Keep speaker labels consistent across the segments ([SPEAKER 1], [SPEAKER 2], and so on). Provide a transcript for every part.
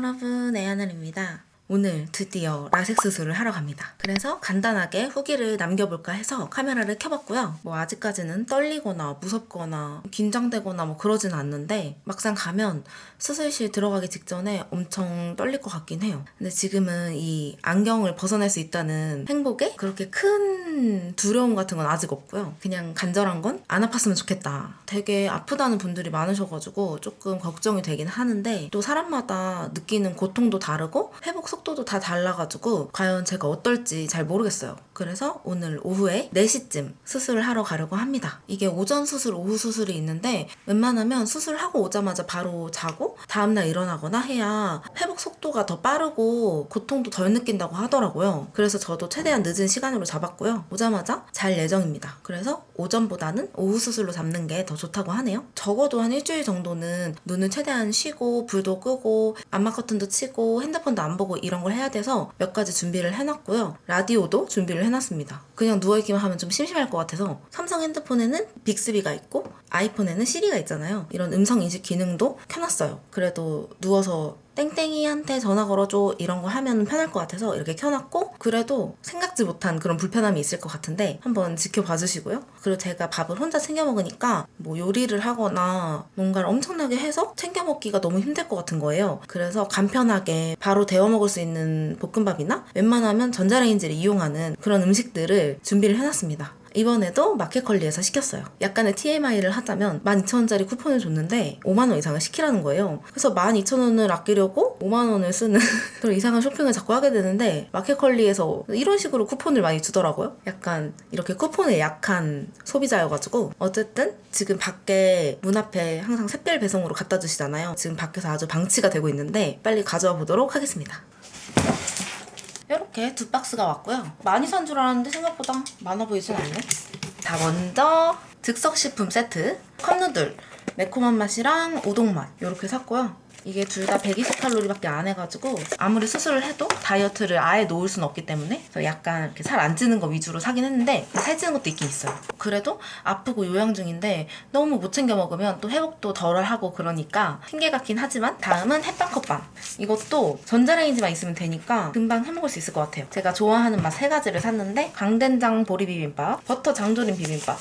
[SPEAKER 1] 여러분, 애하늘입니다. 오늘 드디어 라섹 수술을 하러 갑니다. 그래서 간단하게 후기를 남겨볼까 해서 카메라를 켜봤고요. 아직까지는 떨리거나 무섭거나 긴장되거나 그러진 않는데 막상 가면 수술실 들어가기 직전에 엄청 떨릴 것 같긴 해요. 근데 지금은 이 안경을 벗어날 수 있다는 행복에 그렇게 큰 두려움 같은 건 아직 없고요. 그냥 간절한 건 안 아팠으면 좋겠다. 되게 아프다는 분들이 많으셔가지고 조금 걱정이 되긴 하는데 또 사람마다 느끼는 고통도 다르고 회복 속도도 다 달라가지고 과연 제가 어떨지 잘 모르겠어요. 그래서 오늘 오후에 4시쯤 수술을 하러 가려고 합니다. 이게 오전 수술, 오후 수술이 있는데 웬만하면 수술하고 오자마자 바로 자고 다음날 일어나거나 해야 회복 속도가 더 빠르고 고통도 덜 느낀다고 하더라고요. 그래서 저도 최대한 늦은 시간으로 잡았고요. 오자마자 잘 예정입니다. 그래서 오전보다는 오후 수술로 잡는 게 더 좋다고 하네요. 적어도 한 일주일 정도는 눈을 최대한 쉬고 불도 끄고 암막 커튼도 치고 핸드폰도 안 보고 이런 걸 해야 돼서 몇 가지 준비를 해놨고요. 라디오도 준비를 해놨습니다. 그냥 누워있기만 하면 좀 심심할 것 같아서 삼성 핸드폰에는 빅스비가 있고 아이폰에는 시리가 있잖아요. 이런 음성 인식 기능도 켜놨어요. 그래도 누워서 땡땡이한테 전화 걸어줘 이런 거 하면 편할 것 같아서 이렇게 켜놨고, 그래도 생각지 못한 그런 불편함이 있을 것 같은데 한번 지켜봐 주시고요. 그리고 제가 밥을 혼자 챙겨 먹으니까 요리를 하거나 뭔가를 엄청나게 해서 챙겨 먹기가 너무 힘들 것 같은 거예요. 그래서 간편하게 바로 데워 먹을 수 있는 볶음밥이나 웬만하면 전자레인지를 이용하는 그런 음식들을 준비를 해놨습니다. 이번에도 마켓컬리에서 시켰어요. 약간의 TMI를 하자면 12,000원짜리 쿠폰을 줬는데 5만원 이상을 시키라는 거예요. 그래서 12,000원을 아끼려고 5만원을 쓰는 그런 이상한 쇼핑을 자꾸 하게 되는데 마켓컬리에서 이런 식으로 쿠폰을 많이 주더라고요. 약간 이렇게 쿠폰에 약한 소비자여가지고 어쨌든 지금 밖에 문 앞에 항상 샛별 배송으로 갖다 주시잖아요. 지금 밖에서 아주 방치가 되고 있는데 빨리 가져와 보도록 하겠습니다. 이렇게 2박스가 왔고요. 많이 산 줄 알았는데 생각보다 많아 보이진 않네. 자, 먼저 즉석식품 세트 컵누들 매콤한 맛이랑 우동 맛 이렇게 샀고요. 이게 둘 다 120칼로리밖에 안 해가지고 아무리 수술을 해도 다이어트를 아예 놓을 순 없기 때문에 약간 이렇게 살 안 찌는 거 위주로 사긴 했는데 살찌는 것도 있긴 있어요. 그래도 아프고 요양 중인데 너무 못 챙겨 먹으면 또 회복도 덜 하고 그러니까 핑계 같긴 하지만 다음은 햇반 컵밥. 이것도 전자레인지만 있으면 되니까 금방 해먹을 수 있을 것 같아요. 제가 좋아하는 맛 3가지를 샀는데 강된장 보리 비빔밥, 버터 장조림 비빔밥,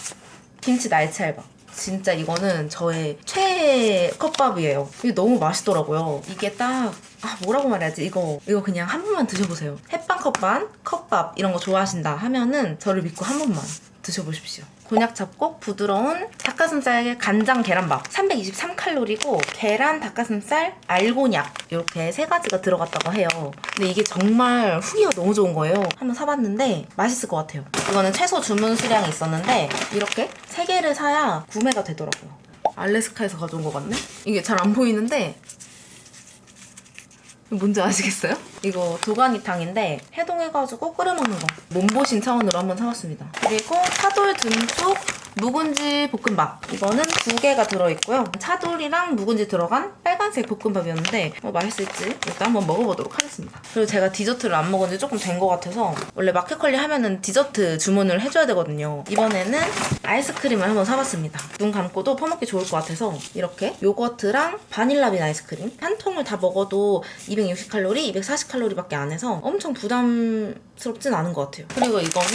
[SPEAKER 1] 김치 날치알밥. 진짜 이거는 저의 최애 컵밥이에요. 이게 너무 맛있더라고요. 이게 딱 뭐라고 말해야지? 이거 그냥 한 번만 드셔보세요. 햇반 컵밥 이런 거 좋아하신다 하면은 저를 믿고 한 번만 드셔보십시오. 곤약 잡곡 부드러운 닭가슴살 간장 계란밥 323칼로리고 계란, 닭가슴살, 알곤약 이렇게 3가지가 들어갔다고 해요. 근데 이게 정말 후기가 너무 좋은 거예요. 한번 사봤는데 맛있을 것 같아요. 이거는 최소 주문 수량이 있었는데 이렇게 3개를 사야 구매가 되더라고요. 알래스카에서 가져온 것 같네? 이게 잘 안 보이는데 뭔지 아시겠어요? 이거 도가니탕인데 해동해가지고 끓여 먹는 거 몸보신 차원으로 한번 사봤습니다. 그리고 차돌 듬뿍 묵은지 볶음밥. 이거는 2개가 들어있고요. 차돌이랑 묵은지 들어간 빨간색 볶음밥이었는데 맛있을지 일단 한번 먹어보도록 하겠습니다. 그리고 제가 디저트를 안 먹은 지 조금 된 것 같아서 원래 마켓컬리 하면은 디저트 주문을 해줘야 되거든요. 이번에는 아이스크림을 한번 사봤습니다. 눈 감고도 퍼먹기 좋을 것 같아서 이렇게 요거트랑 바닐라빈 아이스크림 한 통을 다 먹어도 260칼로리, 240칼로리밖에 안 해서 엄청 부담스럽진 않은 것 같아요. 그리고 이거는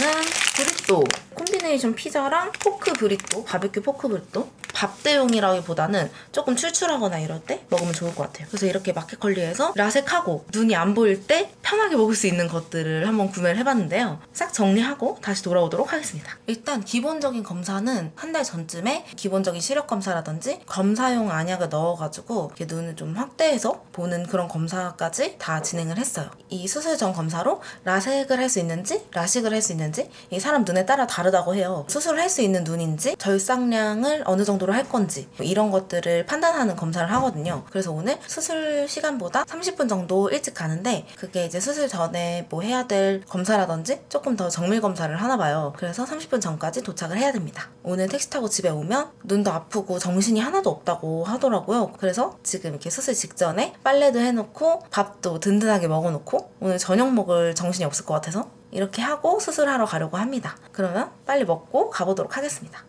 [SPEAKER 1] 브리또 콤비네이션 피자랑 포크 브리또, 바베큐 포크 브리또. 밥 대용이라기보다는 조금 출출하거나 이럴 때 먹으면 좋을 것 같아요. 그래서 이렇게 마켓컬리에서 라섹하고 눈이 안 보일 때 편하게 먹을 수 있는 것들을 한번 구매를 해봤는데요. 싹 정리하고 다시 돌아오도록 하겠습니다. 일단 기본적인 검사는 한 달 전쯤에 기본적인 시력 검사라든지 검사용 안약을 넣어가지고 이렇게 눈을 좀 확대해서 보는 그런 검사까지 다 진행을 했어요. 이 수술 전 검사로 라섹을 할 수 있는지 라식을 할 수 있는지 이 사람 눈에 따라 다르다고 해요. 수술을 할 수 있는 눈인지 절삭량을 어느 정도로 할 건지 이런 것들을 판단하는 검사를 하거든요. 그래서 오늘 수술 시간보다 30분 정도 일찍 가는데 그게 이제 수술 전에 해야 될 검사라든지 조금 더 정밀 검사를 하나 봐요. 그래서 30분 전까지 도착을 해야 됩니다. 오늘 택시 타고 집에 오면 눈도 아프고 정신이 하나도 없다고 하더라고요. 그래서 지금 이렇게 수술 직전에 빨래도 해놓고 밥도 든든하게 먹어놓고 오늘 저녁 먹을 정신이 없을 것 같아서 이렇게 하고 수술하러 가려고 합니다. 그러면 빨리 먹고 가보도록 하겠습니다.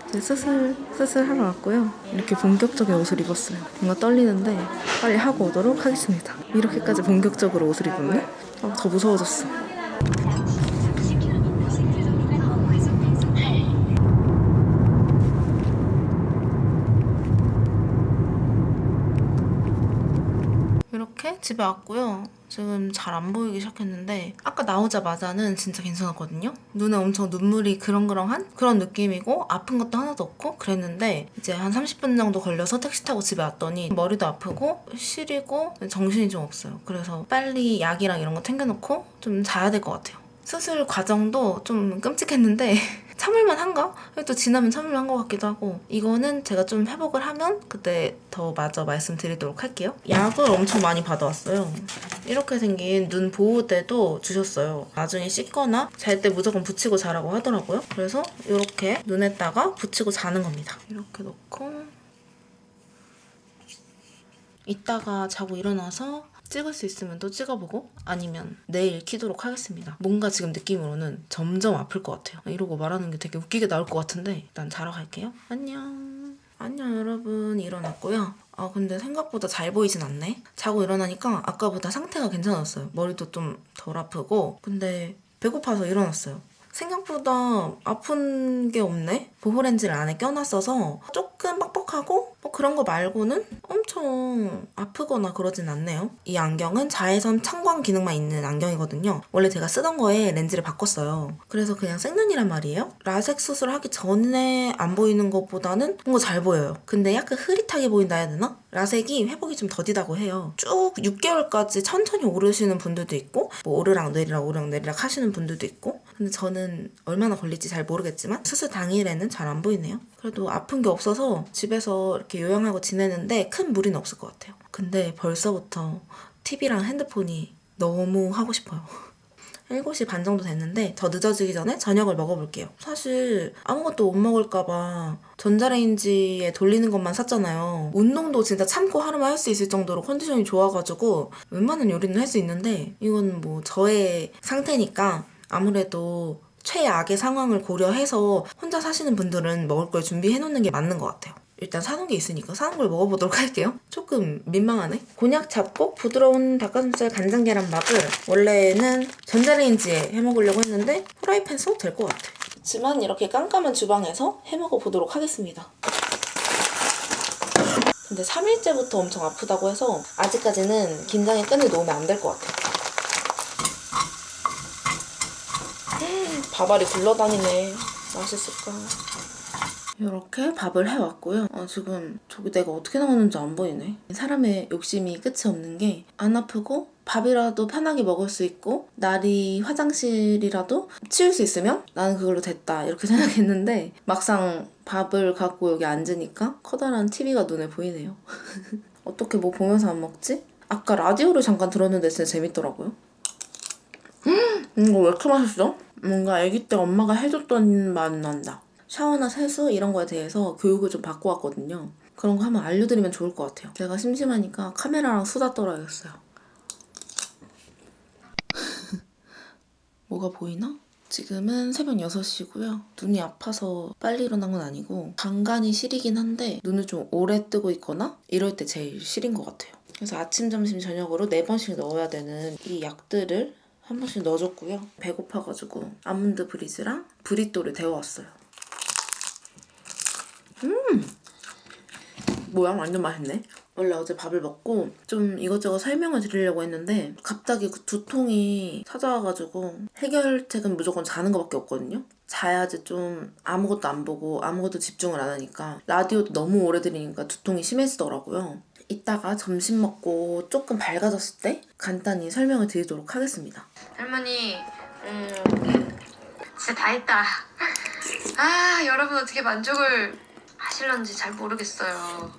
[SPEAKER 1] 이제 스슬 하러 왔고요. 이렇게 본격적인 옷을 입었어요. 뭔가 떨리는데 빨리 하고 오도록 하겠습니다. 이렇게까지 본격적으로 옷을 입었네? 더 무서워졌어. 이렇게 집에 왔고요. 지금 잘 안 보이기 시작했는데 아까 나오자마자는 진짜 괜찮았거든요. 눈에 엄청 눈물이 그렁그렁한 그런 느낌이고 아픈 것도 하나도 없고 그랬는데 이제 한 30분 정도 걸려서 택시 타고 집에 왔더니 머리도 아프고 시리고 정신이 좀 없어요. 그래서 빨리 약이랑 이런 거 챙겨놓고 좀 자야 될 것 같아요. 수술 과정도 좀 끔찍했는데 참을만 한가? 또 지나면 참을만 한 것 같기도 하고 이거는 제가 좀 회복을 하면 그때 더 마저 말씀드리도록 할게요. 약을 엄청 많이 받아왔어요. 이렇게 생긴 눈 보호대도 주셨어요. 나중에 씻거나 잘 때 무조건 붙이고 자라고 하더라고요. 그래서 이렇게 눈에다가 붙이고 자는 겁니다. 이렇게 놓고 이따가 자고 일어나서 찍을 수 있으면 또 찍어보고 아니면 내일 키도록 하겠습니다. 뭔가 지금 느낌으로는 점점 아플 것 같아요. 이러고 말하는 게 되게 웃기게 나올 것 같은데 일단 자러 갈게요. 안녕. 안녕 여러분. 일어났고요. 근데 생각보다 잘 보이진 않네. 자고 일어나니까 아까보다 상태가 괜찮았어요. 머리도 좀 덜 아프고 근데 배고파서 일어났어요. 생각보다 아픈 게 없네? 보호렌즈를 안에 껴놨어서 조금 뻑뻑하고 뭐 그런 거 말고는 엄청 아프거나 그러진 않네요. 이 안경은 자외선 차광 기능만 있는 안경이거든요. 원래 제가 쓰던 거에 렌즈를 바꿨어요. 그래서 그냥 생눈이란 말이에요. 라섹 수술하기 전에 안 보이는 것보다는 뭔가 잘 보여요. 근데 약간 흐릿하게 보인다 해야 되나? 라섹이 회복이 좀 더디다고 해요. 쭉 6개월까지 천천히 오르시는 분들도 있고 뭐 오르락내리락 하시는 분들도 있고 근데 저는 얼마나 걸릴지 잘 모르겠지만 수술 당일에는 잘 안 보이네요. 그래도 아픈 게 없어서 집에서 이렇게 요양하고 지내는데 큰 무리는 없을 것 같아요. 근데 벌써부터 TV랑 핸드폰이 너무 하고 싶어요. 7시 반 정도 됐는데 더 늦어지기 전에 저녁을 먹어볼게요. 사실 아무것도 못 먹을까봐 전자레인지에 돌리는 것만 샀잖아요. 운동도 진짜 참고 하루만 할 수 있을 정도로 컨디션이 좋아가지고 웬만한 요리는 할 수 있는데 이건 뭐 저의 상태니까 아무래도 최악의 상황을 고려해서 혼자 사시는 분들은 먹을 걸 준비해놓는 게 맞는 것 같아요. 일단 사놓은 게 있으니까 사놓은 걸 먹어보도록 할게요. 조금 민망하네. 곤약 잡곡 부드러운 닭가슴살 간장 계란밥을 원래는 전자레인지에 해먹으려고 했는데 프라이팬 써도 될 것 같아. 그렇지만 이렇게 깜깜한 주방에서 해먹어보도록 하겠습니다. 근데 3일째부터 엄청 아프다고 해서 아직까지는 긴장의 끈을 놓으면 안 될 것 같아요. 밥알이 굴러다니네. 맛있을까? 이렇게 밥을 해왔고요. 지금 저기 내가 어떻게 나오는지 안 보이네. 사람의 욕심이 끝이 없는 게 안 아프고 밥이라도 편하게 먹을 수 있고 날이 화장실이라도 치울 수 있으면 나는 그걸로 됐다 이렇게 생각했는데 막상 밥을 갖고 여기 앉으니까 커다란 TV가 눈에 보이네요. 어떻게 뭐 보면서 안 먹지? 아까 라디오를 잠깐 들었는데 진짜 재밌더라고요. 이거 왜 이렇게 맛있어? 뭔가 아기 때 엄마가 해줬던 맛 난다. 샤워나 세수 이런 거에 대해서 교육을 좀 받고 왔거든요. 그런 거 한번 알려드리면 좋을 것 같아요. 제가 심심하니까 카메라랑 수다 떨어야겠어요. 뭐가 보이나? 지금은 새벽 6시고요. 눈이 아파서 빨리 일어난 건 아니고 간간이 시리긴 한데 눈을 좀 오래 뜨고 있거나 이럴 때 제일 시린 것 같아요. 그래서 아침, 점심, 저녁으로 4번씩 넣어야 되는 이 약들을 한 번씩 넣어줬고요. 배고파가지고 아몬드 브리즈랑 브리또를 데워왔어요. 뭐야? 완전 맛있네. 원래 어제 밥을 먹고 좀 이것저것 설명을 드리려고 했는데 갑자기 그 두통이 찾아와가지고 해결책은 무조건 자는 거밖에 없거든요. 자야지 좀 아무것도 안 보고 아무것도 집중을 안 하니까 라디오도 너무 오래 들으니까 두통이 심해지더라고요. 이따가 점심 먹고 조금 밝아졌을 때 간단히 설명을 드리도록 하겠습니다.
[SPEAKER 2] 할머니, 진짜 다 했다. 여러분 어떻게 만족을 하실런지 잘 모르겠어요.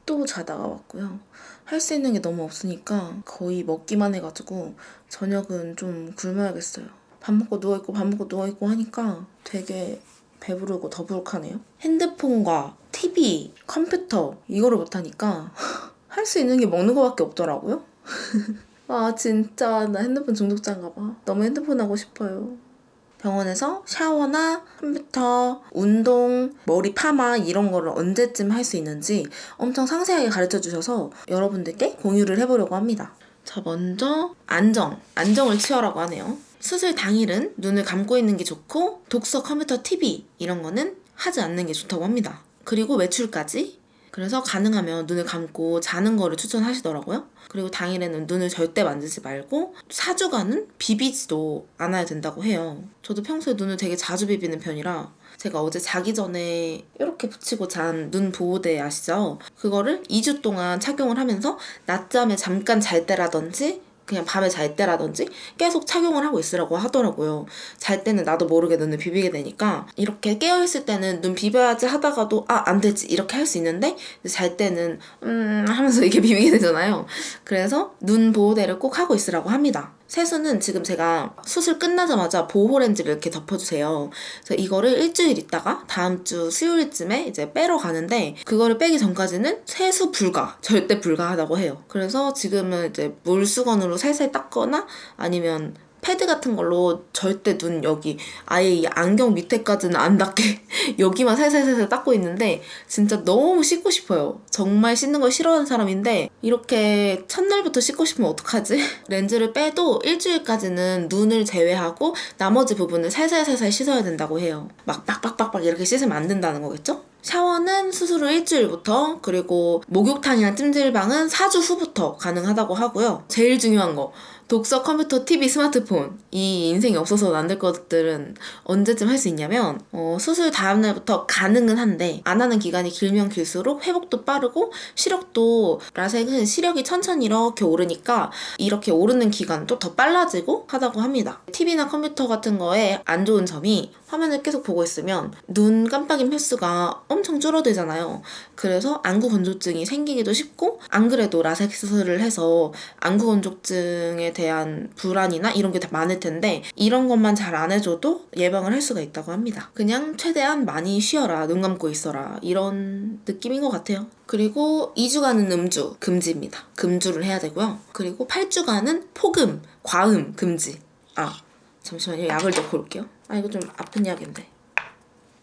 [SPEAKER 1] 또 자다가 왔고요. 할 수 있는 게 너무 없으니까 거의 먹기만 해가지고 저녁은 좀 굶어야겠어요. 밥 먹고 누워있고 하니까 되게 배부르고 더부룩하네요. 핸드폰과 TV, 컴퓨터 이거를 못하니까 할 수 있는 게 먹는 거밖에 없더라고요. 아 진짜 나 핸드폰 중독자인가 봐. 너무 핸드폰 하고 싶어요. 병원에서 샤워나 컴퓨터, 운동, 머리 파마 이런 거를 언제쯤 할 수 있는지 엄청 상세하게 가르쳐 주셔서 여러분들께 공유를 해보려고 합니다. 자, 먼저 안정을 취하라고 하네요. 수술 당일은 눈을 감고 있는 게 좋고 독서, 컴퓨터, TV 이런 거는 하지 않는 게 좋다고 합니다. 그리고 외출까지. 그래서 가능하면 눈을 감고 자는 거를 추천하시더라고요. 그리고 당일에는 눈을 절대 만지지 말고 4주간은 비비지도 않아야 된다고 해요. 저도 평소에 눈을 되게 자주 비비는 편이라 제가 어제 자기 전에 이렇게 붙이고 잔 눈 보호대 아시죠? 그거를 2주 동안 착용을 하면서 낮잠에 잠깐 잘 때라든지 그냥 밤에 잘 때라든지 계속 착용을 하고 있으라고 하더라고요. 잘 때는 나도 모르게 눈을 비비게 되니까 이렇게 깨어있을 때는 눈 비벼야지 하다가도 안 되지 이렇게 할 수 있는데 잘 때는 하면서 이렇게 비비게 되잖아요. 그래서 눈 보호대를 꼭 하고 있으라고 합니다. 세수는 지금 제가 수술 끝나자마자 보호 렌즈를 이렇게 덮어주세요. 그래서 이거를 일주일 있다가 다음 주 수요일쯤에 이제 빼러 가는데 그거를 빼기 전까지는 세수 불가, 절대 불가하다고 해요. 그래서 지금은 이제 물수건으로 살살 닦거나 아니면 패드 같은 걸로 절대 눈 여기 아예 이 안경 밑에까지는 안 닿게 여기만 살살살살 닦고 있는데 진짜 너무 씻고 싶어요. 정말 씻는 걸 싫어하는 사람인데 이렇게 첫날부터 씻고 싶으면 어떡하지? 렌즈를 빼도 일주일까지는 눈을 제외하고 나머지 부분을 살살살살 씻어야 된다고 해요. 막 빡빡빡빡 이렇게 씻으면 안 된다는 거겠죠? 샤워는 수술 후 일주일부터 그리고 목욕탕이나 찜질방은 4주 후부터 가능하다고 하고요. 제일 중요한 거 독서, 컴퓨터, TV, 스마트폰 이 인생이 없어서는 안 될 것들은 언제쯤 할 수 있냐면 수술 다음 날부터 가능은 한데 안 하는 기간이 길면 길수록 회복도 빠르고 시력도 라섹은 시력이 천천히 이렇게 오르니까 이렇게 오르는 기간도 더 빨라지고 하다고 합니다. TV나 컴퓨터 같은 거에 안 좋은 점이 화면을 계속 보고 있으면 눈 깜빡임 횟수가 엄청 줄어들잖아요. 그래서 안구 건조증이 생기기도 쉽고 안 그래도 라섹 수술을 해서 안구 건조증에 대한 불안이나 이런 게 다 많을 텐데 이런 것만 잘 안 해줘도 예방을 할 수가 있다고 합니다. 그냥 최대한 많이 쉬어라, 눈 감고 있어라 이런 느낌인 것 같아요. 그리고 2주간은 음주 금지입니다. 금주를 해야 되고요. 그리고 8주간은 폭음, 과음 금지. 잠시만요. 약을 좀 고를게요. 이거 좀 아픈 약인데.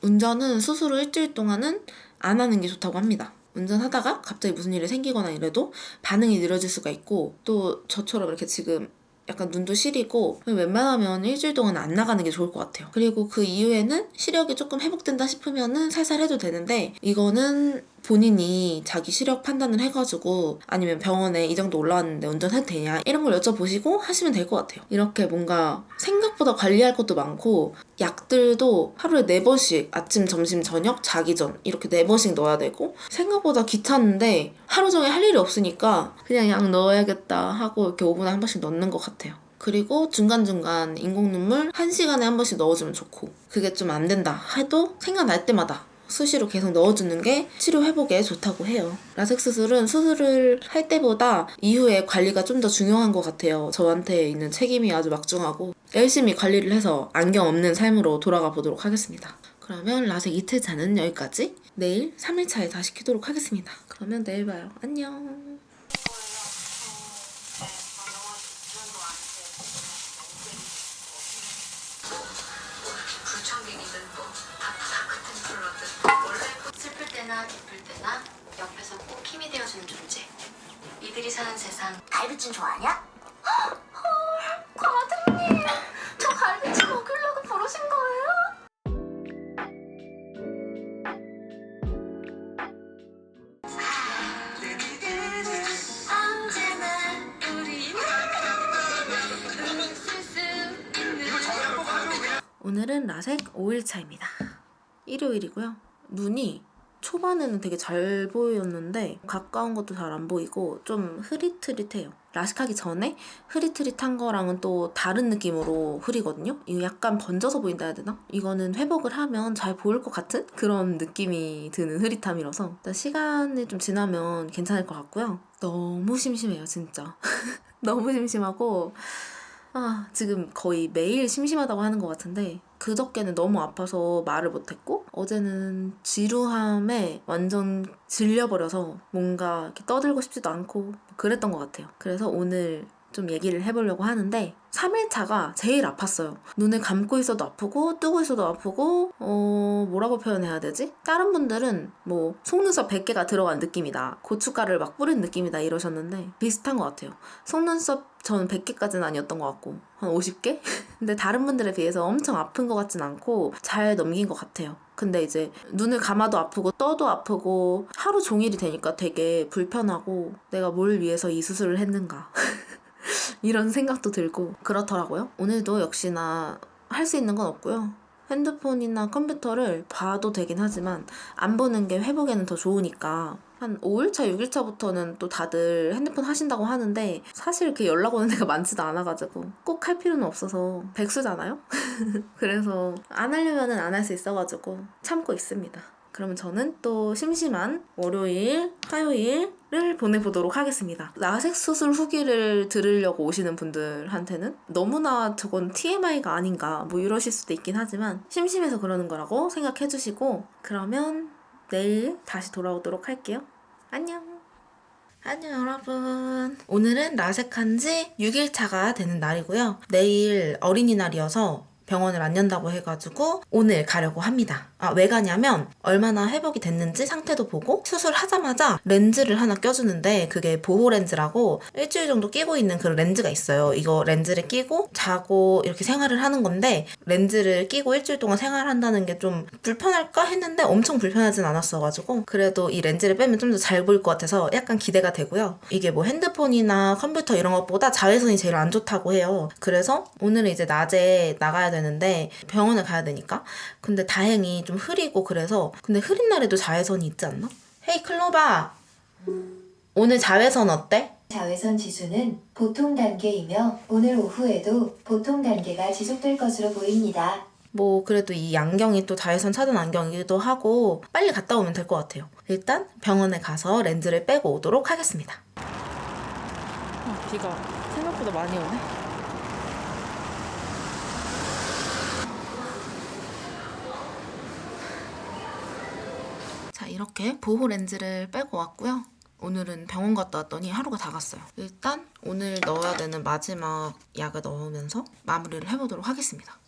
[SPEAKER 1] 운전은 수술 후 일주일 동안은 안 하는 게 좋다고 합니다. 운전하다가 갑자기 무슨 일이 생기거나 이래도 반응이 느려질 수가 있고 또 저처럼 이렇게 지금 약간 눈도 시리고 웬만하면 일주일 동안 안 나가는 게 좋을 것 같아요. 그리고 그 이후에는 시력이 조금 회복된다 싶으면은 살살 해도 되는데 이거는 본인이 자기 시력 판단을 해가지고 아니면 병원에 이 정도 올라왔는데 운전해도 되냐 이런 걸 여쭤보시고 하시면 될 것 같아요. 이렇게 뭔가 생각보다 관리할 것도 많고 약들도 하루에 4번씩 아침, 점심, 저녁, 자기 전 이렇게 4번씩 넣어야 되고 생각보다 귀찮은데 하루 종일 할 일이 없으니까 그냥 약 넣어야겠다 하고 이렇게 5분에 한 번씩 넣는 것 같아요. 그리고 중간중간 인공눈물 1시간에 한 번씩 넣어주면 좋고 그게 좀 안 된다 해도 생각날 때마다 수시로 계속 넣어주는 게 치료 회복에 좋다고 해요. 라섹 수술은 수술을 할 때보다 이후에 관리가 좀 더 중요한 것 같아요. 저한테 있는 책임이 아주 막중하고 열심히 관리를 해서 안경 없는 삶으로 돌아가 보도록 하겠습니다. 그러면 라섹 이틀차는 여기까지. 내일 3일차에 다시 키도록 하겠습니다. 그러면 내일 봐요. 안녕.
[SPEAKER 2] 슬플 때나 기쁠 때나 옆에서 꼭 힘이 되어주는 존재. 이들이 사는 세상.
[SPEAKER 3] 갈비찜 좋아하냐?
[SPEAKER 2] 과장님, 저 갈비찜 먹으려고 부르신 거예요? 언제나 우리
[SPEAKER 1] 오늘은 라섹 5일차입니다. 일요일이고요. 눈이 초반에는 되게 잘 보였는데 가까운 것도 잘 안 보이고 좀 흐릿흐릿해요. 라식하기 전에 흐릿흐릿한 거랑은 또 다른 느낌으로 흐리거든요. 이거 약간 번져서 보인다 해야 되나? 이거는 회복을 하면 잘 보일 것 같은 그런 느낌이 드는 흐릿함이라서 일단 시간이 좀 지나면 괜찮을 것 같고요. 너무 심심해요, 진짜. 너무 심심하고 지금 거의 매일 심심하다고 하는 것 같은데 그저께는 너무 아파서 말을 못했고 어제는 지루함에 완전 질려버려서 뭔가 이렇게 떠들고 싶지도 않고 그랬던 것 같아요. 그래서 오늘 좀 얘기를 해보려고 하는데 3일차가 제일 아팠어요. 눈을 감고 있어도 아프고 뜨고 있어도 아프고 뭐라고 표현해야 되지? 다른 분들은 뭐 속눈썹 100개가 들어간 느낌이다, 고춧가루를 막 뿌린 느낌이다 이러셨는데 비슷한 것 같아요. 속눈썹 저는 100개까지는 아니었던 것 같고 한 50개? 근데 다른 분들에 비해서 엄청 아픈 것 같진 않고 잘 넘긴 것 같아요. 근데 이제 눈을 감아도 아프고 떠도 아프고 하루 종일이 되니까 되게 불편하고 내가 뭘 위해서 이 수술을 했는가 이런 생각도 들고 그렇더라고요. 오늘도 역시나 할 수 있는 건 없고요. 핸드폰이나 컴퓨터를 봐도 되긴 하지만 안 보는 게 회복에는 더 좋으니까 한 5일차, 6일차부터는 또 다들 핸드폰 하신다고 하는데 사실 이렇게 연락 오는 데가 많지도 않아가지고 꼭 할 필요는 없어서 백수잖아요? 그래서 안 하려면 안 할 수 있어가지고 참고 있습니다. 그러면 저는 또 심심한 월요일, 화요일을 보내보도록 하겠습니다. 라섹 수술 후기를 들으려고 오시는 분들한테는 너무나 저건 TMI가 아닌가 뭐 이러실 수도 있긴 하지만 심심해서 그러는 거라고 생각해주시고 그러면 내일 다시 돌아오도록 할게요. 안녕. 안녕 여러분. 오늘은 라섹한 지 6일차가 되는 날이고요. 내일 어린이날이어서 병원을 안 연다고 해가지고 오늘 가려고 합니다. 왜 가냐면 얼마나 회복이 됐는지 상태도 보고 수술하자마자 렌즈를 하나 껴주는데 그게 보호 렌즈라고 일주일 정도 끼고 있는 그런 렌즈가 있어요. 이거 렌즈를 끼고 자고 이렇게 생활을 하는 건데 렌즈를 끼고 일주일 동안 생활한다는 게 좀 불편할까 했는데 엄청 불편하진 않았어가지고 그래도 이 렌즈를 빼면 좀 더 잘 보일 것 같아서 약간 기대가 되고요. 이게 뭐 핸드폰이나 컴퓨터 이런 것보다 자외선이 제일 안 좋다고 해요. 그래서 오늘은 이제 낮에 나가야 되는데 병원에 가야 되니까 근데 다행히 좀 흐리고 그래서 근데 흐린 날에도 자외선이 있지 않나? 헤이 클로바 오늘 자외선 어때?
[SPEAKER 3] 자외선 지수는 보통 단계이며 오늘 오후에도 보통 단계가 지속될 것으로 보입니다.
[SPEAKER 1] 뭐 그래도 이 안경이 또 자외선 차단 안경이기도 하고 빨리 갔다 오면 될 것 같아요. 일단 병원에 가서 렌즈를 빼고 오도록 하겠습니다. 비가 생각보다 많이 오네. 자, 이렇게 보호 렌즈를 빼고 왔고요. 오늘은 병원 갔다 왔더니 하루가 다 갔어요. 일단 오늘 넣어야 되는 마지막 약을 넣으면서 마무리를 해보도록 하겠습니다.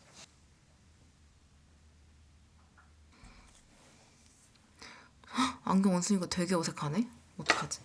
[SPEAKER 1] 헉, 안경 안 쓰니까 되게 어색하네? 어떡하지?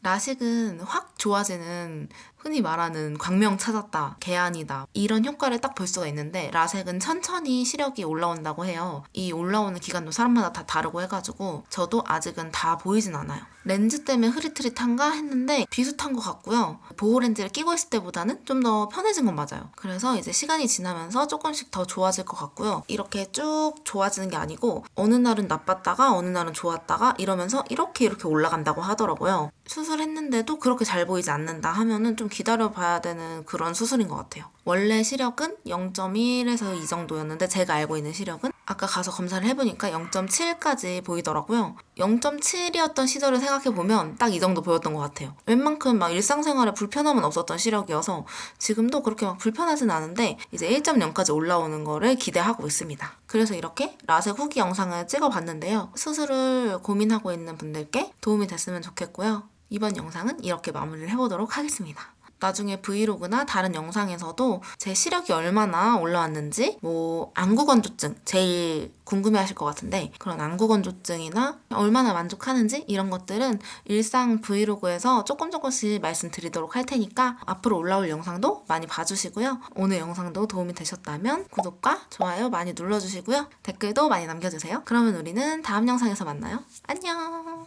[SPEAKER 1] 라식은 확 좋아지는 흔히 말하는 광명 찾았다, 개안이다 이런 효과를 딱 볼 수가 있는데 라섹은 천천히 시력이 올라온다고 해요. 이 올라오는 기간도 사람마다 다 다르고 해가지고 저도 아직은 다 보이진 않아요. 렌즈 때문에 흐릿흐릿한가 했는데 비슷한 것 같고요. 보호 렌즈를 끼고 있을 때보다는 좀 더 편해진 건 맞아요. 그래서 이제 시간이 지나면서 조금씩 더 좋아질 것 같고요. 이렇게 쭉 좋아지는 게 아니고 어느 날은 나빴다가 어느 날은 좋았다가 이러면서 이렇게 올라간다고 하더라고요. 수술했는데도 그렇게 잘 보이지 않는다 하면은 좀 기다려봐야 되는 그런 수술인 것 같아요. 원래 시력은 0.1에서 2 정도였는데 제가 알고 있는 시력은 아까 가서 검사를 해보니까 0.7까지 보이더라고요. 0.7이었던 시절을 생각해보면 딱 이 정도 보였던 것 같아요. 웬만큼 막 일상생활에 불편함은 없었던 시력이어서 지금도 그렇게 막 불편하진 않은데 이제 1.0까지 올라오는 거를 기대하고 있습니다. 그래서 이렇게 라섹 후기 영상을 찍어봤는데요. 수술을 고민하고 있는 분들께 도움이 됐으면 좋겠고요. 이번 영상은 이렇게 마무리를 해보도록 하겠습니다. 나중에 브이로그나 다른 영상에서도 제 시력이 얼마나 올라왔는지 뭐 안구건조증 제일 궁금해하실 것 같은데 그런 안구건조증이나 얼마나 만족하는지 이런 것들은 일상 브이로그에서 조금씩 말씀드리도록 할 테니까 앞으로 올라올 영상도 많이 봐주시고요. 오늘 영상도 도움이 되셨다면 구독과 좋아요 많이 눌러주시고요. 댓글도 많이 남겨주세요. 그러면 우리는 다음 영상에서 만나요. 안녕.